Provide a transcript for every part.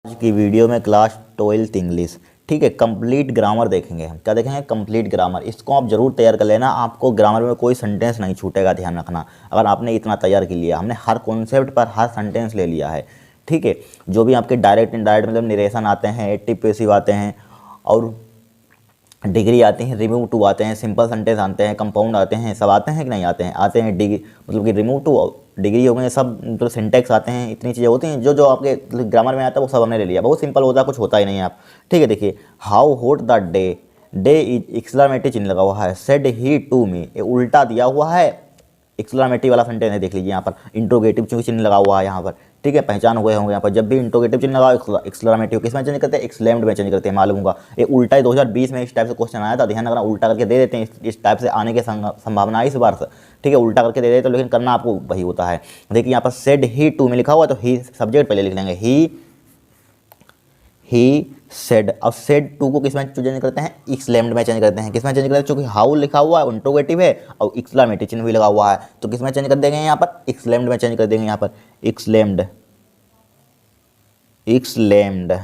आज की वीडियो में क्लास 12th इंग्लिश, ठीक है, कंप्लीट ग्रामर देखेंगे। हम क्या देखेंगे? Complete grammar. इसको आप जरूर तैयार कर लेना, आपको ग्रामर में कोई सेंटेंस नहीं छूटेगा, ध्यान रखना। अगर आपने इतना तैयार कर लिया, हमने हर कॉन्सेप्ट पर हर सेंटेंस ले लिया है, ठीक है। जो भी आपके डायरेक्ट इनडायरेक्ट मतलब निरेशन आते हैं, एक्टिव पैसिव आते हैं और डिग्री आती हैं, रिमूव टू आते हैं, सिंपल सेंटेंस आते हैं, कंपाउंड आते हैं, सब आते हैं कि नहीं आते हैं? आते हैं। डिग्री मतलब कि रिमूव टू, डिग्री हो गए, सब तो सिंटेक्स आते हैं, इतनी चीज़ें होती हैं। जो जो आपके ग्रामर में आता है वो सब हमने ले लिया। बहुत सिंपल होता है, कुछ होता ही नहीं है आप, ठीक है। देखिए, how hot the day, day is exclamatory चिन्ह लगा हुआ है। सेड ही टू मी, ये उल्टा दिया हुआ है, एक्सक्लेमेटरी वाला सेंटेंस है। देख लीजिए यहाँ पर इंट्रोगेटिव चिन्ह लगा हुआ है यहाँ पर, ठीक है। पहचान हुए होंगे यहाँ पर, जब भी इंट्रोगेटिव चिन्ह लगा एक्सक्लेमेटिव किस में चेंज करते हैं? एक्सक्लेम्ड में चेंज करते हैं, मालूम होगा। ये उल्टा ही 2020 में इस टाइप से क्वेश्चन आया था, ध्यान रखना। उल्टा करके दे देते हैं, इस टाइप से आने की संभावना है इस बार से, ठीक है। उल्टा करके दे देते हैं, लेकिन करना आपको वही होता है। देखिए यहाँ पर सेड ही टू में लिखा हुआ है, तो ही सब्जेक्ट पहले लिख लेंगे, ही सेड। अब सेड टू को किस में चेंज करते हैं? एक्सक्लेम्ड में चेंज करते हैं। किस में चेंज करते हैं? चूंकि हाउ लिखा हुआ है, इंट्रोगेटिव है और एक्सक्लेमेटरी चिन्ह भी लगा हुआ है, तो किस में चेंज कर देंगे? यहाँ पर एक्सक्लेम्ड में चेंज कर देंगे। यहाँ पर एक्सक्लेम्ड, एक्सक्लेम्ड,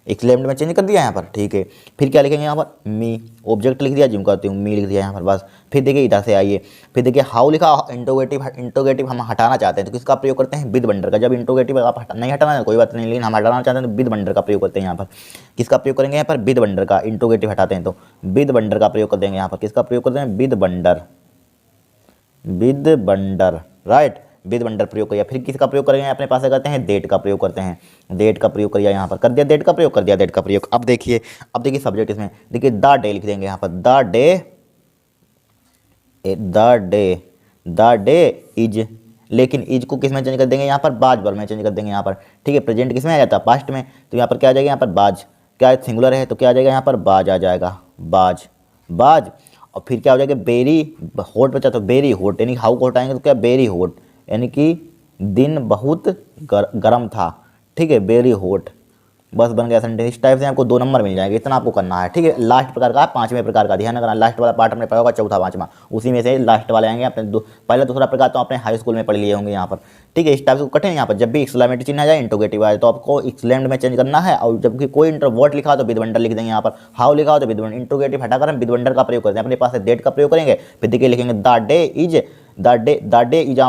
एक्सक्लेम्ड में चेंज कर दिया यहाँ पर, ठीक है। फिर क्या लिखेंगे यहाँ पर? मी, ऑब्जेक्ट लिख दिया, जिम करती हूँ, मी लिख दिया यहाँ पर, बस। फिर देखिए इधर से आइए, फिर देखिए हाउ लिखा, इंट्रोगेटिव, इंट्रोगेटिव हम हटाना चाहते हैं तो किसका प्रयोग करते हैं? विद वंडर का। जब इंट्रोगेटिव आप नहीं हटाना है कोई बात नहीं, लेकिन हम हटाना चाहते हैं तो विद वंडर का प्रयोग करते हैं। यहाँ पर किसका प्रयोग करेंगे? यहाँ पर विद वंडर का। इंट्रोगेटिव हटाते हैं तो विद वंडर का प्रयोग कर देंगे। यहाँ पर किसका प्रयोग करते हैं? With wonder, with wonder, right, with wonder प्रयोग किया। फिर किसका प्रयोग करेंगे? अपने पास करते हैं देट का प्रयोग करते हैं, देट का प्रयोग किया। यहाँ पर कर दिया देट का प्रयोग, कर दिया देट का प्रयोग। अब देखिए सब्जेक्ट इसमें देखिए द डे लिख देंगे यहाँ पर, the day, the day, the day is. लेकिन इज को किस में चेंज कर देंगे? यहाँ पर बाज वर्ब में चेंज कर देंगे यहाँ पर, ठीक है। प्रेजेंट किस में आ जाता है? पास्ट में। तो यहाँ पर क्या आ जाएगा? यहाँ पर बाज, क्या सिंगुलर है तो क्या आ जाएगा? यहाँ पर बाज आ जाएगा, बाज, बाज। और फिर क्या हो जाएगा? बेरी हॉट बचा तो बेरी हॉट, यानी हाउ को हटाएंगे तो क्या? बेरी हॉट, यानी कि दिन बहुत गर्म था, ठीक है, वेरी हॉट। बस बन गया सेंटेंस। इस टाइप से आपको 2 नंबर मिल जाएंगे, इतना आपको करना है, ठीक है। लास्ट प्रकार का, 5वें प्रकार का, ध्यान रखना। लास्ट वाला पार्ट हमने पढ़ा होगा, चौथा 5वां, उसी में से लास्ट वाले आएंगे। अपने पहला दूसरा प्रकार तो अपने हाई स्कूल में पढ़ लिए होंगे यहाँ पर, ठीक है। इस टाइप से कठिन। यहाँ पर जब भी एक्सक्लेमेटरी चिन्ह आ जाए, इंट्रोगेटिव आए, तो आपको एक्सक्लेम्ड में चेंज करना है। और जबकि कोई वर्ड लिखा हो तो विद वंडर लिख देंगे। यहाँ पर हाउ लिखा हो तो विद वंडर, इंट्रोगेटिव हटाकर हम विद वंडर का प्रयोग करते हैं। अपने पास डेट का प्रयोग करेंगे, फिर देखिए लिखेंगे the day is, the day is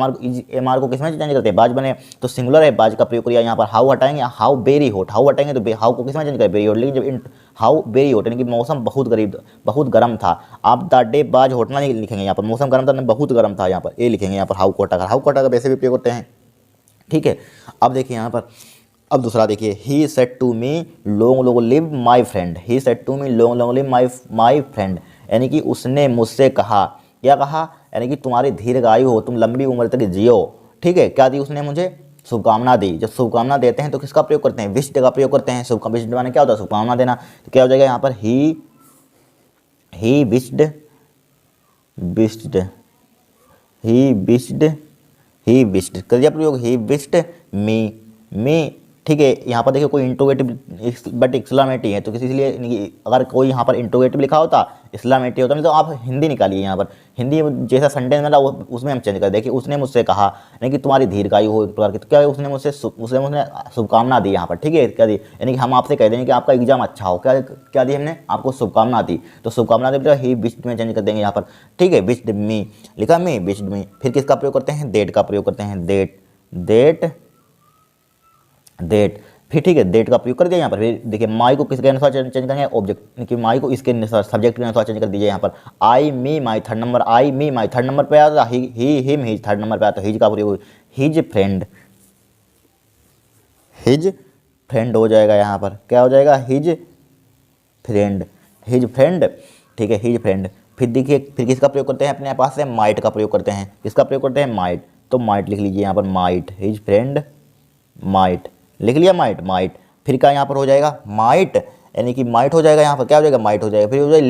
M R को किस में चेंज करते हैं? बाज बने तो सिंगुलर है, बाज का प्रयोग किया। यहाँ पर हाउ हटाएंगे, हाउ वेरी हॉट, हाउ हटाएंगे तो हाउ को किस में चेंज करें? Very hot. लेकिन जब हाउ वेरी हॉट यानी कि मौसम बहुत गर्म था, आप द डे बाज हॉट नहीं लिखेंगे। यहाँ पर मौसम गर्म था, बहुत गर्म था, यहाँ पर ये लिखेंगे। यहाँ पर हाउ को हटाकर, हाउ को हटाकर वैसे भी प्रयोग करते हैं, ठीक है। अब देखिए यहाँ पर, अब दूसरा देखिए, he said to me long long live my friend, he said to me long long live my friend, यानी कि उसने मुझसे कहा, क्या कहा? यानी कि तुम्हारी दीर्घायु हो, तुम लंबी उम्र तक जियो, ठीक है। क्या दी उसने मुझे? शुभकामना दी। जब शुभकामना देते हैं तो किसका प्रयोग करते हैं? विश्ड का प्रयोग करते हैं। विश्ड माने क्या होता है? शुभकामना देना। तो क्या हो जाएगा यहाँ पर? He wished, wished, he wished कर दिया प्रयोग, ही विश्ड मी, ठीक है। यहाँ पर देखिए कोई इंट्रोगेटिव बट एक्सक्लेमेटरी है, तो किसी इसलिए अगर कोई यहाँ पर इंट्रोगेटिव लिखा होता, एक्सक्लेमेटरी होता, तो आप हिंदी निकालिए। यहाँ पर हिंदी जैसा सेंटेंस मिला उसमें हम चेंज कर। देखिए उसने मुझसे कहा, यानी कि तुम्हारी दीर्घायु हो एक प्रकार की, तो क्या उसने मुझसे शुभकामना दी यहाँ पर, ठीक है। क्या दी? यानी कि हम आपसे कह देंगे कि आपका एग्जाम अच्छा हो, क्या दी हमने? आपको शुभकामना दी। तो शुभकामना दे ही विश्ड में चेंज कर देंगे यहाँ पर, ठीक है। विश्ड मी लिखा, मी विश्ड मी। फिर किसका प्रयोग करते हैं? देट का प्रयोग करते हैं, देट, फिर ठीक है, देट का प्रयोग कर दिया यहाँ पर। फिर देखिए माई को किसके अनुसार चेंज करेंगे? ऑब्जेक्ट, कि माई को इसके अनुसार, सब्जेक्ट के अनुसार चेंज कर दीजिए। यहाँ पर I me my third number, I me my third number पे आता, he him his third number पे आता, हिज का प्रयोग, हिज फ्रेंड, हिज फ्रेंड हो जाएगा। यहाँ पर क्या हो जाएगा? हिज फ्रेंड, ठीक है, हिज फ्रेंड। फिर देखिए फिर किसका प्रयोग करते हैं? अपने पास से माइट का प्रयोग करते हैं। किसका प्रयोग करते हैं? माइट। तो माइट लिख लीजिए यहाँ पर, माइट, हिज फ्रेंड माइट, लिख लिया माइट, फिर क्या यहाँ पर हो जाएगा? माइट, यानी कि माइट हो जाएगा। यहाँ पर क्या हो जाएगा? माइट हो जाएगा। फिर हो जाएगा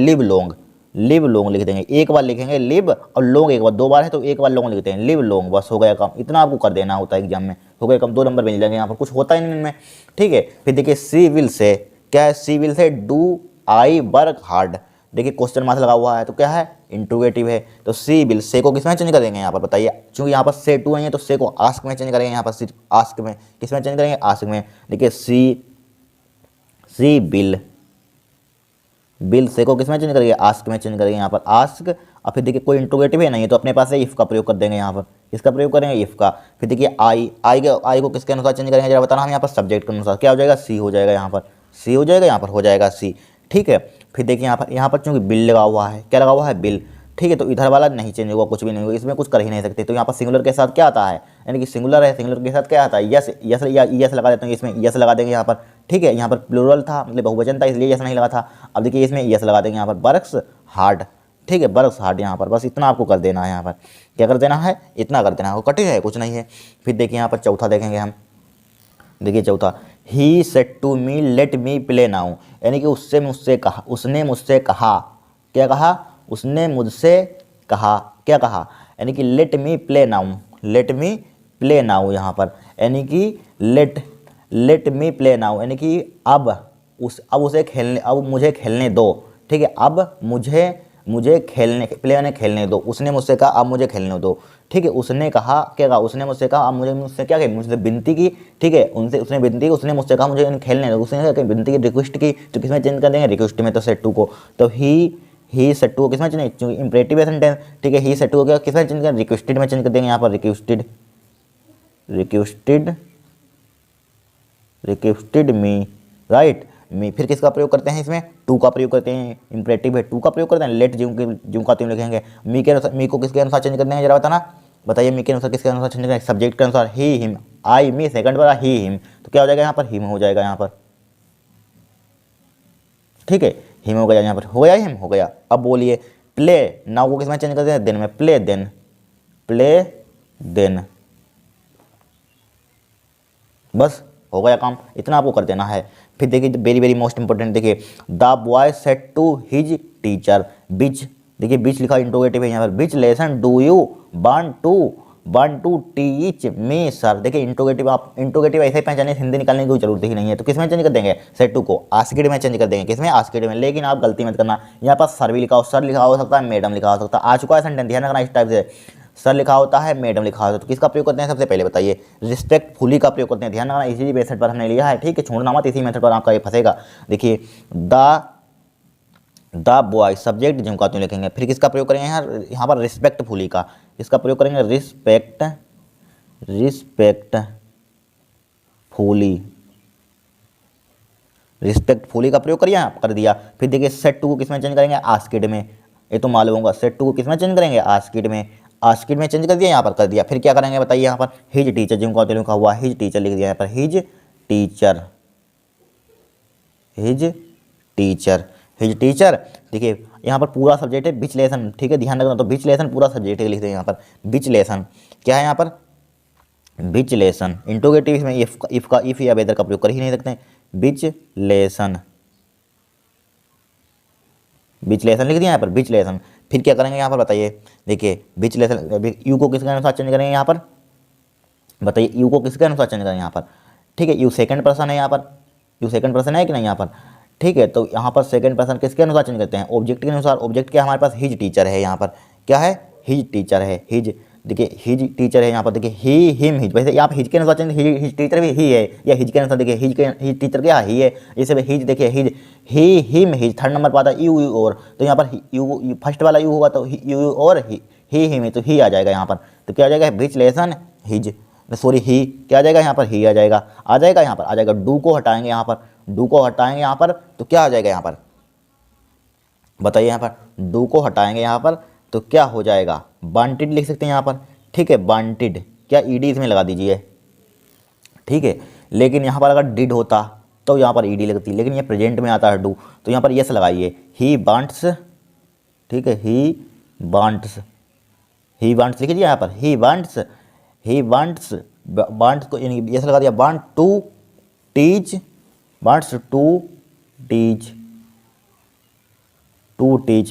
लिव लॉन्ग लिख देंगे। एक बार लिखेंगे लिव और लॉन्ग, एक बार, 2 बार है तो एक बार लॉन्ग लिखते हैं, लिव लॉन्ग, बस हो गया काम। इतना आपको कर देना होता है एग्जाम में, हो गया कम, 2 नंबर मिल जाएंगे। यहाँ पर कुछ होता ही नहीं इनमें, ठीक है। फिर देखिए सी विल से, क्या है? She will say do I work hard, देखिए क्वेश्चन मार्क लगा हुआ है तो क्या है, इंट्रोगेटिव है। तो सी बिल, से को किस में चेंज करेंगे यहाँ पर बताइए, क्योंकि यहाँ पर से टू नहीं है तो से को आस्क में चेंज करेंगे, यहाँ पर सिर्फ आस्क में, किस में चेंज करेंगे, आस्क में। देखिए सी बिल, बिल से को किस में चेंज करेंगे, आस्क में चेंज करेंगे यहाँ पर आस्क। और फिर देखिए कोई इंट्रोगेटिव है नहीं है तो अपने पास है इफ़ का प्रयोग कर देंगे यहाँ पर, इसका प्रयोग करेंगे इफ़ का। फिर देखिए आई को किसके अनुसार चेंज करेंगे जरा बताना हम यहाँ पर, सब्जेक्ट के अनुसार, क्या हो जाएगा, सी हो जाएगा यहाँ पर, सी हो जाएगा यहाँ पर, हो जाएगा सी। ठीक है, फिर देखिए यहाँ पर चूंकि बिल लगा हुआ है, क्या लगा हुआ है, बिल। ठीक है, तो इधर वाला नहीं चेंज होगा, कुछ भी नहीं होगा, इसमें कुछ कर ही नहीं सकते। तो यहाँ पर सिंगुलर के साथ क्या आता है, यानी कि सिंगुलर है, सिंगुलर के साथ क्या आता है, यस, यस या यस लगा देते हैं, इसमें यस लगा देंगे यहाँ पर। ठीक है, यहाँ पर प्लूरल था मतलब बहुवचन था इसलिए यस नहीं लगा था। अब देखिए इसमें यस लगा देंगे यहाँ पर, वर्क्स हार्ड। ठीक है, वर्क्स हार्ड यहाँ पर, बस इतना आपको कर देना है यहाँ पर, क्या कर देना है, इतना कर देना है, कठिन है कुछ नहीं है। फिर देखिए यहाँ पर चौथा देखेंगे हम, देखिए चौथा, he said to me let me play now, यानी कि उसने मुझसे कहा, क्या कहा, उसने मुझसे कहा, क्या कहा, यानी कि late me play now, late me play now यहाँ पर, यानी कि लेट मी प्ले नाउ, यानी कि अब उसे खेलने, अब मुझे खेलने दो। ठीक है, अब मुझे खेलने, प्ले यानी खेलने दो, उसने मुझसे कहा अब मुझे खेलने दो। ठीक है, उसने कहा, क्या कहा, उसने मुझसे कहा अब मुझसे क्या कही, मुझसे विनती की। ठीक है, उसने विनती की, उसने मुझसे कहा मुझे खेलने दो, उसने विनती की, रिक्वेस्ट की, तो किसमें चेंज कर देंगे, रिक्वेस्ट में, तो सेड टू को। तो ही सेड टू को किसमें चेंज, क्योंकि इंपरेटिव है सेंटेंस। ठीक है, ही सेड टू को किसमें चेंज करें, रिक्वेस्टेड में चेंज कर देंगे यहाँ पर, रिक्वेस्टेड मी, राइट मी। फिर किसका प्रयोग करते हैं इसमें, टू का प्रयोग करते हैं, इंपरेटिव है, टू का प्रयोग करते हैं, लेट ज्यों का त्यों लिखेंगे। मी के अनुसार, मी को किसके अनुसार चेंज कर देंगे जरा बताना, बताइए मी के अनुसार किसके अनुसार चेंज करेंगे, सब्जेक्ट के अनुसार, ही हिम, आई मी सेकंड वाला ही हिम, तो क्या हो जाएगा यहाँ पर, हिम हो जाएगा यहाँ पर। ठीक है, हिम हो गया यहाँ पर, हो गया हिम, हो गया। अब बोलिए प्ले नाउ को किसमें चेंज करते हैं, देन में, प्ले देन, बस हो गया काम, इतना आपको कर देना है। फिर देखिए वेरी वेरी मोस्ट इंपॉर्टेंट, देखिए the boy said to his teacher which, देखिए बिच लिखा इंट्रोगेटिव है यहाँ पर, which lesson do you want to teach me sir. देखिए इंट्रोगेटिव, आप इंट्रोगेटिव ऐसे ही पहचाने, हिंदी निकालने की कोई जरूरत ही नहीं है। तो किसमें चेंज कर देंगे, सेड टू को आस्क्ड में चेंज कर देंगे, किसमें, आस्क्ड में। लेकिन आप गलती मत करना, यहाँ पर सर भी लिखा हो, सर लिखा हो सकता है, मैडम लिखा हो सकता है, आ चुका है सेंटेंस, ध्यान रखना इस टाइप से, सर लिखा होता है, मैडम लिखा होता है, तो किसका प्रयोग करते हैं सबसे पहले बताइए, रिस्पेक्टफुली का प्रयोग करते हैं, ध्यान रखना, इसी मेथड पर हमने लिया है। ठीक है, छोड़ना मत, इसी मेथड पर आपका ये फंसेगा। देखिए द बॉय, सब्जेक्ट जिम का त्यों लिखेंगे, फिर किसका प्रयोग करेंगे यहाँ पर, रिस्पेक्टफुली का, इसका प्रयोग करेंगे, रिस्पेक्टफुली का प्रयोग करिए, कर दिया। फिर देखिए सेड टू को किसमें चेंज करेंगे, आस्क्ड में, ये तो मालूम होगा, सेड टू को किसमें चेंज करेंगे, आस्क्ड में चेंज कर दिया, यहाँ पर कर दिया। फिर क्या करेंगे बताइए, यहाँ पर हिज टीचर, जिनको लिखा हुआ हिज टीचर लिख दिया यहाँ पर, हिज टीचर। देखिए यहाँ पर पूरा सब्जेक्ट है बिच लेसन, ठीक है, ध्यान रखना, तो बिच लेसन पूरा सब्जेक्ट है, लिख देंगे यहाँ पर बिच लेसन, क्या है यहाँ पर, बिच लेसन। इंट्रोगेटिव इसमें इफ या वेदर का प्रयोग कर ही नहीं सकते, बिच लेसन लिख दिया यहाँ पर, बिच लेसन। फिर क्या करेंगे यहाँ पर बताइए, देखिए बिच लेसन, यू को किसके अनुसार चेंज करेंगे यहाँ पर बताइए, यू को किसके अनुसार चेंज करेंगे यहाँ पर। ठीक है, यू सेकंड पर्सन है यहाँ पर, यू सेकंड पर्सन है कि नहीं यहाँ पर। ठीक है, तो यहाँ पर सेकंड पर्सन किसके अनुसार चेंज करते हैं, ऑब्जेक्ट के अनुसार। ऑब्जेक्ट क्या हमारे पास, हिज टीचर है यहाँ पर, क्या है, हिज टीचर है, हिज। देखिए हिज टीचर है यहाँ पर, देखिए ही हिम हिज, वैसे यहाँ हिज के अनुसार चेंज, हिज टीचर भी ही है, या हिज के अनुसार देखिए हिज टीचर क्या ही है, जैसे हिज देखिए हिज, ही हिम हिज, थर्ड नंबर पर आता है यू और, तो यहाँ पर यू फर्स्ट वाला यू होगा तो यू और ही हिम, तो ही आ जाएगा यहाँ पर। तो क्या आ जाएगा, बिच लेसन हिज, सॉरी ही, क्या आ जाएगा यहाँ पर, ही आ जाएगा यहाँ पर आ जाएगा। डू को हटाएंगे यहाँ पर, तो क्या आ जाएगा यहाँ पर बताइए, यहाँ पर डू को हटाएंगे यहाँ पर तो क्या हो जाएगा, वांटेड लिख सकते हैं यहाँ पर। ठीक है, वांटेड, क्या ईडी इसमें लगा दीजिए। ठीक है, लेकिन यहाँ पर अगर डिड होता तो यहाँ पर ईडी लगती, लेकिन ये प्रेजेंट में आता है डू, तो यहाँ पर यस लगाइए, ही वांट्स। ठीक है, ही वांट्स लिख दीजिए यहाँ पर, ही वांट्स को यस लगा दिया, वांट्स टू टीच।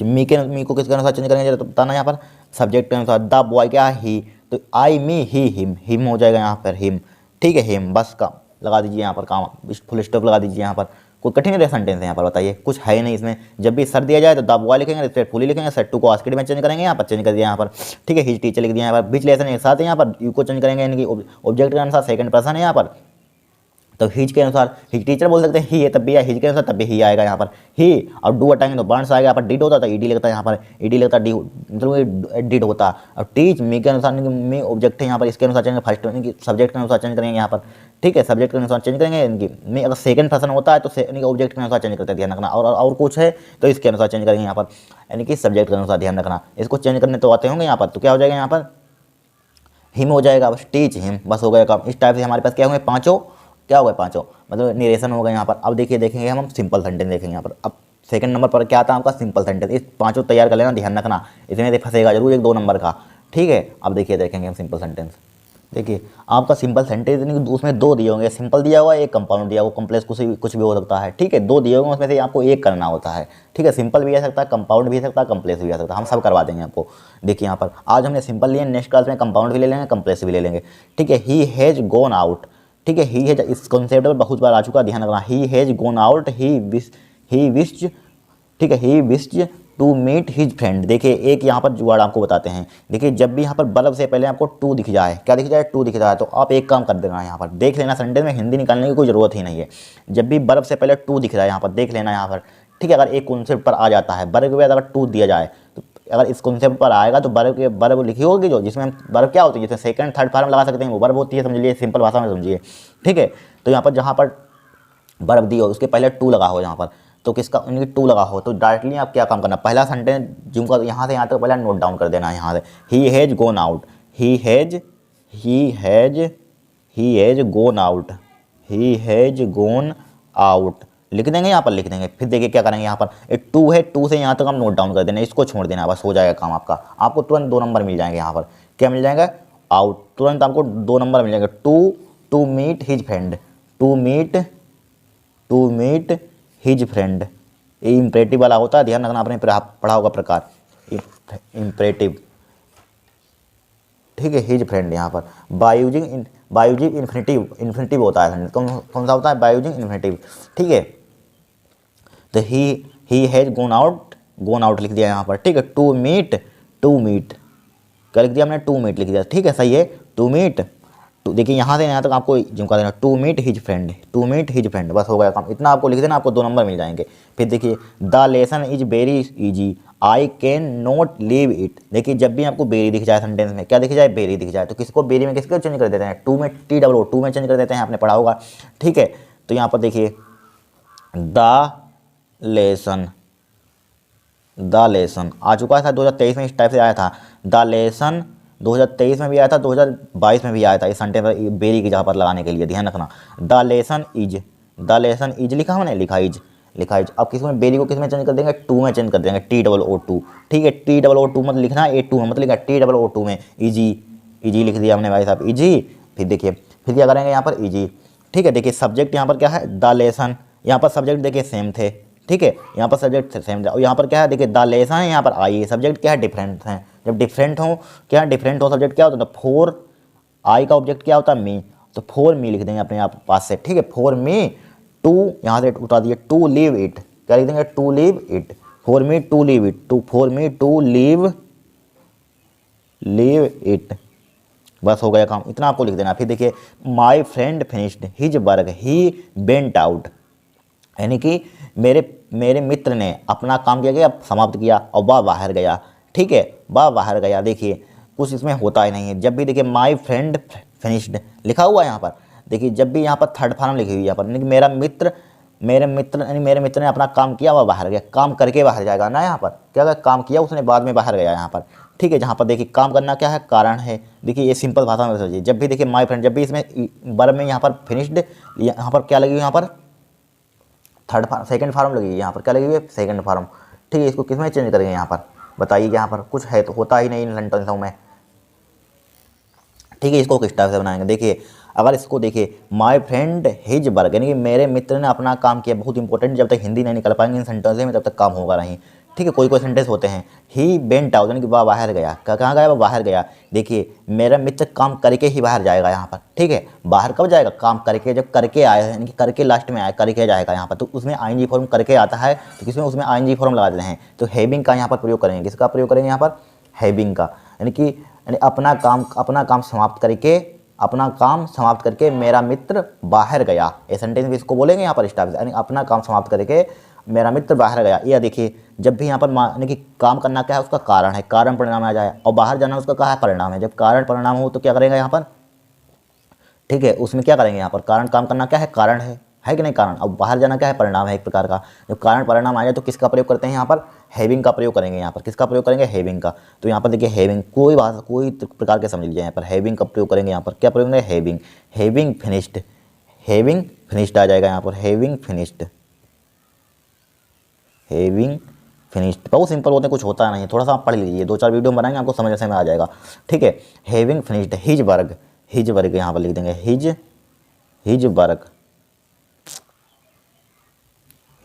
मी को किसके अनुसार चेंज करेंगे जरा तो बताना, यहाँ पर सब्जेक्ट के अनुसार। द बॉय क्या, ही, तो आई मी ही हिम हो जाएगा यहाँ पर, हिम। ठीक है, हिम, बस का लगा दीजिए यहाँ पर, काम फुल स्टॉप लगा दीजिए यहाँ पर, कोई कठिन सेंटेंस है यहाँ पर, बताइए, कुछ है नहीं इसमें। जब भी सर दिया जाए तो द बॉय लिखेंगे, रिस्पेक्टफुली लिखेंगे, सेट टू को आस्किड में चेंज करेंगे, यहाँ पर चेंज कर दिया यहाँ पर, ठीक है। हिज टीचर लिख दिया यहाँ पर, बीच लेसन एक साथ है, यहाँ पर यू को चेंज करेंगे, यानी कि ऑब्जेक्ट के अनुसार सेकंड पर्सन है यहाँ पर, तो हिज के अनुसार हिज टीचर बोल सकते हैं, ही है तब भी, या हिज के अनुसार तब भी ही आएगा यहाँ पर, ही। और डू हटाएंगे तो बर्न्स आएगा, यहाँ पर डिड होता है तो ईडी लगता है, यहाँ पर ईडी लगता है, डी मतलब डिड होता है। और टीच मी के अनुसार, मी ऑब्जेक्ट है यहाँ पर, इसके अनुसार चेंज फर्स्ट सब्जेक्ट के अनुसार चेंज करेंगे यहाँ पर, ठीक है, सब्जेक्ट के अनुसार चेंज करेंगे, इनकी मी अगर सेकंड पर्सन होता है तो यानी कि ऑब्जेक्ट के अनुसार चेंज करते हैं, ध्यान रखना। और कुछ है तो इसके अनुसार चेंज करेंगे यहाँ पर, यानी कि सब्जेक्ट के अनुसार, ध्यान रखना। इसको चेंज करने तो आते होंगे यहाँ पर, तो क्या हो जाएगा यहाँ पर, हिम हो जाएगा, बस टीच हिम, बस हो गया काम। इस टाइप से हमारे पास क्या होंगे, पाँचों, क्या हो गए, पाँचों मतलब निरेशन हो गए यहाँ पर। अब देखिए, देखेंगे हम सिंपल सेंटेंस देखेंगे यहाँ पर। अब सेकंड नंबर पर क्या आता है आपका, सिंपल सेंटेंस। इस पाँचों तैयार कर लेना, ध्यान रखना, इसमें से फंसेगा जरूर एक 2 नंबर का, ठीक है। अब देखिए, देखेंगे हम सिंपल सेंटेंस। देखिए आपका सिंपल सेंटेंस उसमें 2 दिए होंगे, सिंपल दिया हुआ है, एक कंपाउंड दिया हुआ, कॉम्प्लेक्स कुछ भी हो सकता है, ठीक है। 2 दिए होंगे, उसमें से आपको एक करना होता है, ठीक है। सिंपल भी आ सकता है, कंपाउंड भी आ सकता है, कॉम्प्लेक्स भी आ सकता है, हम सब करवा देंगे आपको। देखिए यहाँ पर आज हमने सिंपल लिए, नेक्स्ट क्लास में कंपाउंड भी ले लेंगे, कॉम्प्लेक्स भी ले लेंगे, ठीक है। ही हैज़ गॉन आउट, ठीक है, ही हैज इस कॉन्सेप्ट पर बहुत बार आ चुका, ध्यान रखना। He has gone out, he wished, ठीक है, he wished to meet his friend. देखिए एक यहाँ पर जुगाड़ आपको बताते हैं। देखिए जब भी यहाँ पर बल्ब से पहले आपको टू दिख जाए, क्या दिख जाए, टू दिख जाए, तो आप एक काम कर देना, यहाँ पर देख लेना, सेंटेंस में हिंदी निकालने की कोई ज़रूरत ही नहीं है। जब भी बल्ब से पहले टू दिख रहा है यहाँ पर देख लेना यहाँ पर, ठीक है। अगर एक कॉन्सेप्ट पर आ जाता है, बल्ब के बाद अगर टू दिया जाए, तो अगर इस कॉन्सेप्ट पर आएगा तो बल्ब लिखी होगी, जो जिसमें बल्ब क्या होती है, जिसमें सेकंड थर्ड फॉर्म लगा सकते हैं, वो बल्ब होती है, समझ लीजिए, सिंपल भाषा में समझिए, ठीक है। तो यहाँ पर जहाँ पर बर्फ दी हो उसके पहले टू लगा हो यहाँ पर, तो किसका, उनकी टू लगा हो, तो डायरेक्टली आप क्या काम करना, पहला सेंटेंस जिनका यहाँ से यहाँ तक पहले नोट डाउन कर देना है। यहाँ से he has gone out, he has gone out, he has gone out लिख देंगे, यहाँ पर लिख देंगे। फिर देखिए क्या करेंगे, यहाँ पर एक टू है, टू से यहाँ तक हम नोट डाउन कर देना, इसको छोड़ देना, बस हो जाएगा काम आपका। आपको तुरंत 2 नंबर मिल जाएंगे यहाँ पर, क्या मिल जाएगा, आउट, तुरंत आपको 2 नंबर मिल जाएंगे। To meet his friend, to meet his friend, ये इम्परेटिव वाला होता है, ध्यान रखना, आपने पढ़ा होगा प्रकार, इम्परेटिव, ठीक है। हिज फ्रेंड यहाँ पर बाय यूजिंग इन्फिनिटिव होता है, कौन सा होता है, बाय यूजिंग इन्फिनिटिव, ठीक है। तो ही हैज गोन आउट लिख दिया यहाँ पर, ठीक है। टू मीट क्या लिख दिया हमने, टू मीट लिख दिया, ठीक है, सही है, टू मीट। तो देखिए यहाँ से यहाँ तक आपको जिमका देना, टू मीट हिज फ्रेंड, बस हो गया काम, इतना आपको लिख देना, आपको 2 नंबर मिल जाएंगे। फिर देखिए the lesson is very easy, I can not leave it. देखिए जब भी आपको बेरी दिख जाए सेंटेंस में, क्या दिख जाए, बेरी दिख जाए, तो किसको बेरी में किसको चेंज कर देते हैं, टू में, टू में चेंज कर देते हैं, आपने पढ़ा होगा, ठीक है। तो यहाँ पर देखिए द लेसन आ चुका था 2023 में, इस टाइप से आया था। द लेसन 2023 में भी आया था, 2022 में भी आया था, इस सेंटेंस पर बेरी की जगह पर लगाने के लिए, ध्यान रखना। द लेसन इज लिखा हमने, लिखा इज। अब किसमें, बेरी को किसमें चेंज कर देंगे, टू में चेंज कर देंगे, TOO2, ठीक है। TOO2 मत लिखना, A2 मत लिखना, TOO2 में इजी लिख दिया हमने भाई साहब, इजी। फिर देखिए फिर क्या करेंगे यहाँ पर, इजी, ठीक है। देखिए सब्जेक्ट यहाँ पर क्या है, द लेसन, यहाँ पर सब्जेक्ट देखिए सेम थे, ठीक है, यहाँ पर सब्जेक्ट सेम थे, और यहाँ पर क्या है, देखिए द लेसन है, यहाँ पर आई, सब्जेक्ट क्या है, डिफरेंट है। जब डिफरेंट हो सब्जेक्ट क्या होता है, तो फोर आई का ऑब्जेक्ट क्या होता है, मी, तो फॉर मी लिख देंगे अपने आप पास से, ठीक है। फॉर मी टू, यहाँ से उठा दिए, टू लीव इट, क्या लिख देंगे, to leave it, for me to leave it, for me to leave it, बस हो गया काम, इतना आपको लिख देना। फिर देखिए my friend finished his work, he went out, यानी कि मेरे मित्र ने अपना काम किया गया, समाप्त किया, और वह बाहर गया, ठीक है, वह बाहर गया। देखिए कुछ इसमें होता ही नहीं है, जब भी देखिए माई फ्रेंड फिनिश्ड लिखा हुआ है यहाँ पर, देखिए जब भी यहाँ पर थर्ड फॉर्म लिखी हुई है यहाँ पर, यानी कि मेरे मित्र ने अपना काम किया, वह बाहर गया, काम करके बाहर जाएगा ना, यहाँ पर क्या काम किया उसने, बाद में बाहर गया यहाँ पर, ठीक है। जहाँ पर देखिए काम करना क्या है, कारण है। देखिए ये सिंपल भाषा में समझिए, जब भी देखिए माई फ्रेंड, जब भी इसमें वर्ब में यहाँ पर फिनिश्ड, यहाँ पर क्या लगी हुई, यहाँ पर सेकंड फॉर्म लगी है, यहाँ पर क्या लगी हुई है, सेकंड फॉर्म, ठीक है। इसको किस में चेंज करेंगे यहाँ पर, बताइए, यहाँ पर कुछ है तो होता ही नहीं इन सेंटेंसों में, ठीक है। इसको किस टाइप से बनाएंगे, देखिए अगर इसको देखिए माई फ्रेंड हिज वर्क, यानी कि मेरे मित्र ने अपना काम किया, बहुत इंपॉर्टेंट, जब तक हिंदी नहीं निकल पाएंगे इन सेंटेंस में तब तक काम होगा नहीं, ठीक है, कोई कोई सेंटेंस होते हैं। ही वेंट आउट यानी कि वह बाहर गया, कहाँ गया, वह बाहर गया। देखिए मेरा मित्र काम करके ही बाहर जाएगा यहाँ पर, ठीक है, बाहर कब जाएगा, काम करके, जब करके आया यानी कि करके लास्ट में आया, करके जाएगा यहाँ पर, तो उसमें आईएनजी फॉर्म करके आता है, तो किसमें, उसमें आईएनजी फॉर्म लगा देते हैं। तो हैविंग का यहाँ पर प्रयोग करेंगे, किसका प्रयोग करेंगे यहाँ पर, हैविंग का, यानी अपना काम समाप्त करके, अपना काम समाप्त करके मेरा मित्र बाहर गया, ये सेंटेंस भी इसको बोलेंगे यहाँ पर स्टाफ, यानी अपना काम समाप्त करके मेरा मित्र बाहर गया। या देखिए जब भी यहाँ पर यानी कि काम करना क्या है, उसका कारण है, कारण परिणाम आ जाए, और बाहर जाना उसका क्या है, परिणाम है। जब कारण परिणाम हो तो क्या करेंगे यहाँ पर, ठीक है, उसमें क्या करेंगे यहाँ पर, कारण, काम करना क्या है, कारण है कि नहीं कारण, अब बाहर जाना क्या है, परिणाम है एक प्रकार का। जब कारण परिणाम आ जाए तो किसका प्रयोग करते हैं यहाँ पर, हैविंग का प्रयोग करेंगे यहाँ पर, किसका प्रयोग करेंगे, हैविंग का। तो यहाँ पर देखिए हैविंग, कोई प्रकार के समझ लीजिए यहाँ पर हैविंग का प्रयोग करेंगे, यहाँ पर क्या प्रयोग करेंगे, having, having finished, having finished आ जाएगा यहाँ पर, हैविंग फिनिश्ड, हैविंग फिनिश्ड। बहुत सिंपल होते हैं, कुछ होता नहीं है, थोड़ा सा आप पढ़ लीजिए, 2-4 वीडियो बनाएंगे आपको समझ में आ जाएगा, ठीक है। हैविंग फिनिश्ड, हिज वर्ग, हिज वर्ग यहाँ पर लिख देंगे, हिज वर्ग,